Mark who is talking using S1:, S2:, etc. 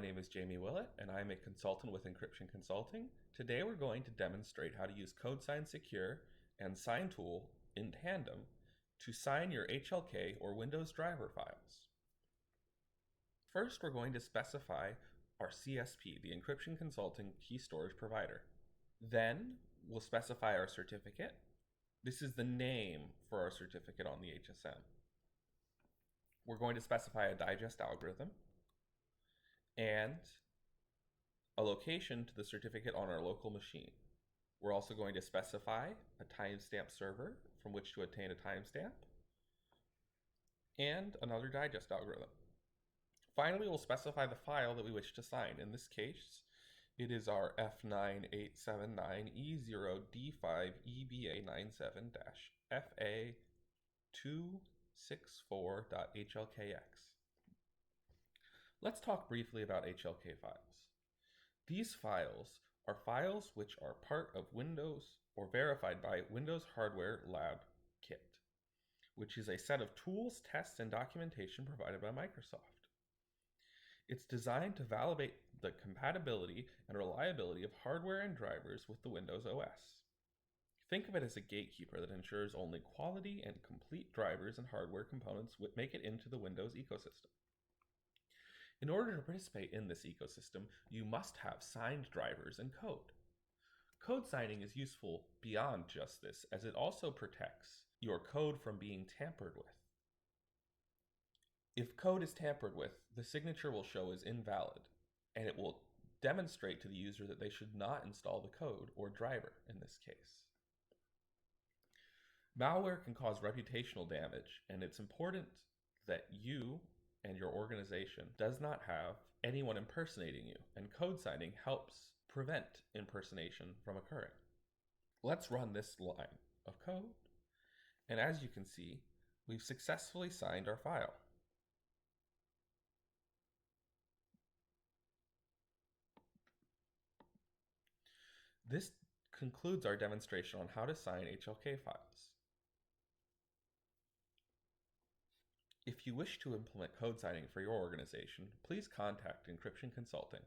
S1: name is Jamie Willett, and I'm a consultant with Encryption Consulting. Today we're going to demonstrate how to use CodeSign Secure and SignTool in tandem to sign your HLK or Windows driver files. First, we're going to specify our CSP, the Encryption Consulting Key Storage Provider. Then, we'll specify our certificate. This is the name for our certificate on the HSM. We're going to specify a digest algorithm and a location to the certificate on our local machine. We're also going to specify a timestamp server from which to obtain a timestamp and another digest algorithm. Finally, we'll specify the file that we wish to sign. In this case, it is our F98790D5EBA97-FA264.HLKX. Let's talk briefly about HLK files. These files are files which are part of Windows or verified by Windows Hardware Lab Kit, which is a set of tools, tests, and documentation provided by Microsoft. It's designed to validate the compatibility and reliability of hardware and drivers with the Windows OS. Think of it as a gatekeeper that ensures only quality and complete drivers and hardware components make it into the Windows ecosystem. In order to participate in this ecosystem, you must have signed drivers and code. Code signing is useful beyond just this, as it also protects your code from being tampered with. If code is tampered with, the signature will show as invalid, and it will demonstrate to the user that they should not install the code or driver in this case. Malware can cause reputational damage, and it's important that you and your organization does not have anyone impersonating you, and code signing helps prevent impersonation from occurring. Let's run this line of code, and as you can see, we've successfully signed our file. This concludes our demonstration on how to sign HLK files. If you wish to implement code signing for your organization, please contact Encryption Consulting.